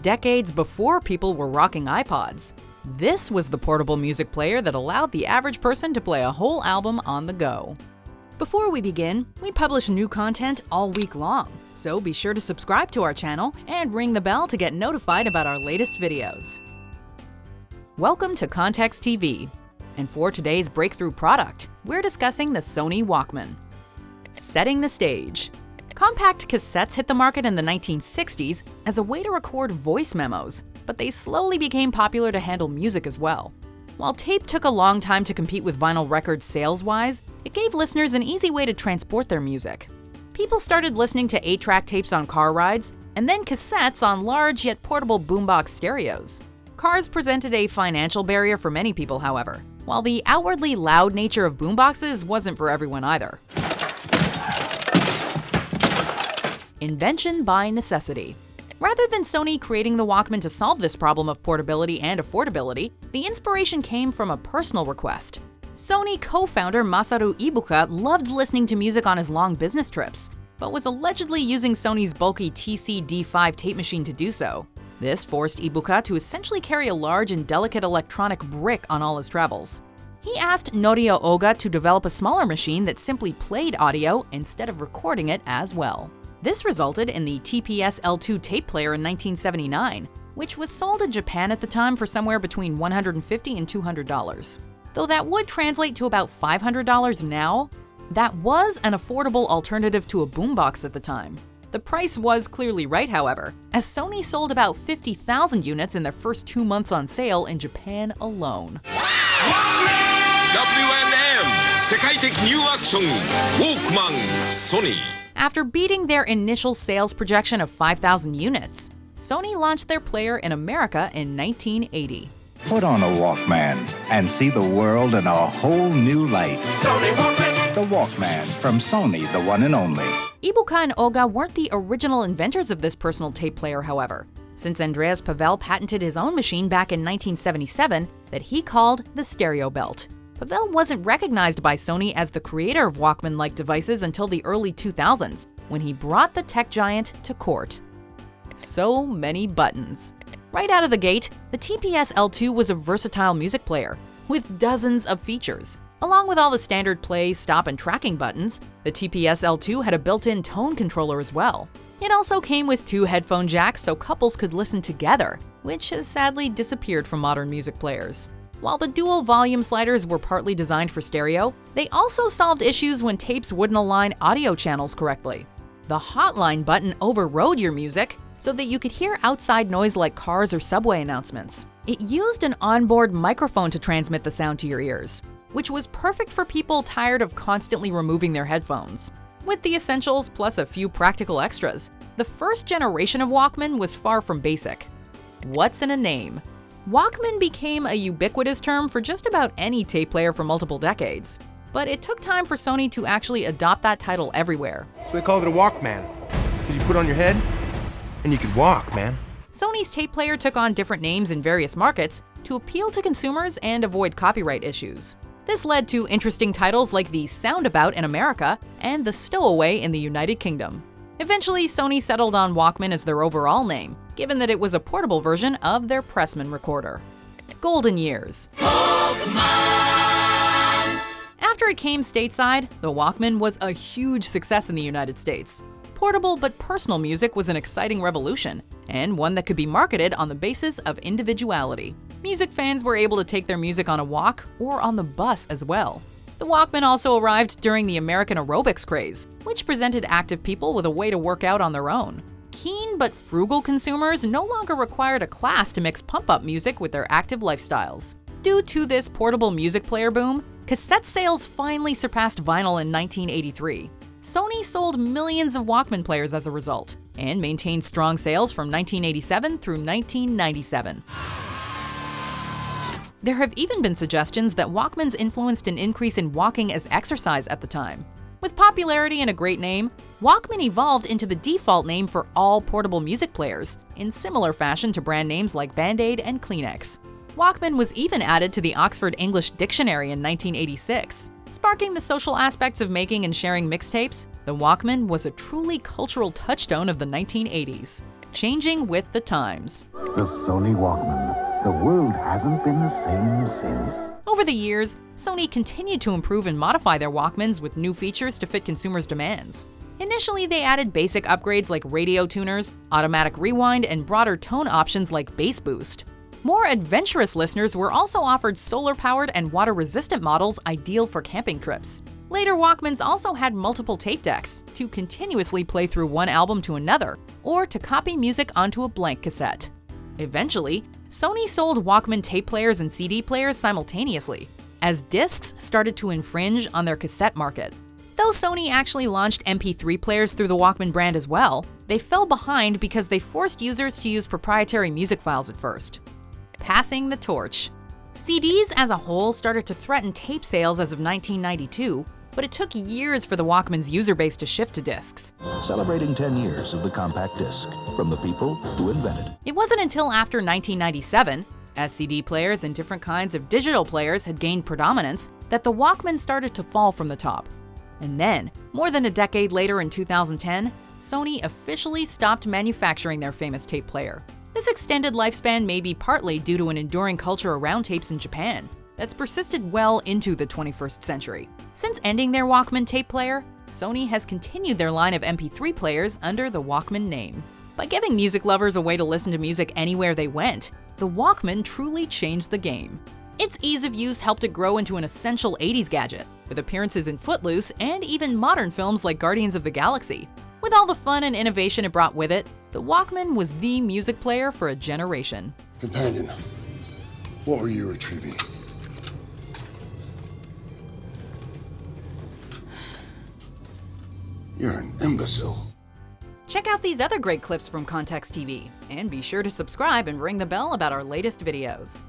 Decades before people were rocking iPods, this was the portable music player that allowed the average person to play a whole album on the go. Before we begin, we publish new content all week long, so be sure to subscribe to our channel and ring the bell to get notified about our latest videos. Welcome to Context TV, and for today's breakthrough product, we're discussing the Sony Walkman. Setting the stage. Compact cassettes hit the market in the 1960s as a way to record voice memos, but they slowly became popular to handle music as well. While tape took a long time to compete with vinyl records sales-wise, it gave listeners an easy way to transport their music. People started listening to 8-track tapes on car rides, and then cassettes on large yet portable boombox stereos. Cars presented a financial barrier for many people, however, while the outwardly loud nature of boomboxes wasn't for everyone either. Invention by necessity. Rather than Sony creating the Walkman to solve this problem of portability and affordability, the inspiration came from a personal request. Sony co-founder Masaru Ibuka loved listening to music on his long business trips, but was allegedly using Sony's bulky TC-D5 tape machine to do so. This forced Ibuka to essentially carry a large and delicate electronic brick on all his travels. He asked Norio Oga to develop a smaller machine that simply played audio instead of recording it as well. This resulted in the TPS L2 tape player in 1979, which was sold in Japan at the time for somewhere between $150 and $200. Though that would translate to about $500 now, that was an affordable alternative to a boombox at the time. The price was clearly right, however, as Sony sold about 50,000 units in their first 2 months on sale in Japan alone. W&M 世界的ニューアクション Walkman Sony. After beating their initial sales projection of 5,000 units, Sony launched their player in America in 1980. Put on a Walkman and see the world in a whole new light. Sony Walkman. The Walkman from Sony, the one and only. Ibuka and Oga weren't the original inventors of this personal tape player, however, since Andreas Pavel patented his own machine back in 1977 that he called the Stereo Belt. Pavel wasn't recognized by Sony as the creator of Walkman-like devices until the early 2000s, when he brought the tech giant to court. So many buttons. Right out of the gate, the TPS L2 was a versatile music player, with dozens of features. Along with all the standard play, stop, and tracking buttons, the TPS L2 had a built-in tone controller as well. It also came with 2 headphone jacks so couples could listen together, which has sadly disappeared from modern music players. While the dual volume sliders were partly designed for stereo, they also solved issues when tapes wouldn't align audio channels correctly. The hotline button overrode your music so that you could hear outside noise like cars or subway announcements. It used an onboard microphone to transmit the sound to your ears, which was perfect for people tired of constantly removing their headphones. With the essentials plus a few practical extras, the first generation of Walkman was far from basic. What's in a name? Walkman became a ubiquitous term for just about any tape player for multiple decades. But it took time for Sony to actually adopt that title everywhere. So they called it a Walkman, because you put it on your head and you could walk, man. Sony's tape player took on different names in various markets to appeal to consumers and avoid copyright issues. This led to interesting titles like the Soundabout in America and the Stowaway in the United Kingdom. Eventually, Sony settled on Walkman as their overall name, given that it was a portable version of their Pressman recorder. Golden years. Walkman! After it came stateside, the Walkman was a huge success in the United States. Portable but personal music was an exciting revolution, and one that could be marketed on the basis of individuality. Music fans were able to take their music on a walk or on the bus as well. The Walkman also arrived during the American aerobics craze, which presented active people with a way to work out on their own. Keen but frugal consumers no longer required a class to mix pump-up music with their active lifestyles. Due to this portable music player boom, cassette sales finally surpassed vinyl in 1983. Sony sold millions of Walkman players as a result, and maintained strong sales from 1987 through 1997. There have even been suggestions that Walkmans influenced an increase in walking as exercise at the time. With popularity and a great name, Walkman evolved into the default name for all portable music players, in similar fashion to brand names like Band-Aid and Kleenex. Walkman was even added to the Oxford English Dictionary in 1986. Sparking the social aspects of making and sharing mixtapes, the Walkman was a truly cultural touchstone of the 1980s. changing with the times. The Sony Walkman. The world hasn't been the same since. Over the years, Sony continued to improve and modify their Walkmans with new features to fit consumers' demands. Initially, they added basic upgrades like radio tuners, automatic rewind, and broader tone options like bass boost. More adventurous listeners were also offered solar-powered and water-resistant models ideal for camping trips. Later Walkmans also had multiple tape decks to continuously play through one album to another, or to copy music onto a blank cassette. Eventually, Sony sold Walkman tape players and CD players simultaneously, as discs started to infringe on their cassette market. Though Sony actually launched MP3 players through the Walkman brand as well, they fell behind because they forced users to use proprietary music files at first. Passing the torch. CDs as a whole started to threaten tape sales as of 1992, but it took years for the Walkman's user base to shift to discs. Celebrating 10 years of the compact disc, from the people who invented. It wasn't until after 1997, as CD players and different kinds of digital players had gained predominance, that the Walkman started to fall from the top. And then, more than a decade later in 2010, Sony officially stopped manufacturing their famous tape player. This extended lifespan may be partly due to an enduring culture around tapes in Japan that's persisted well into the 21st century. Since ending their Walkman tape player, Sony has continued their line of MP3 players under the Walkman name. By giving music lovers a way to listen to music anywhere they went, the Walkman truly changed the game. Its ease of use helped it grow into an essential 80s gadget, with appearances in Footloose and even modern films like Guardians of the Galaxy. With all the fun and innovation it brought with it, the Walkman was the music player for a generation. Companion, what were you retrieving? You're an imbecile. Check out these other great clips from Context TV, and be sure to subscribe and ring the bell about our latest videos.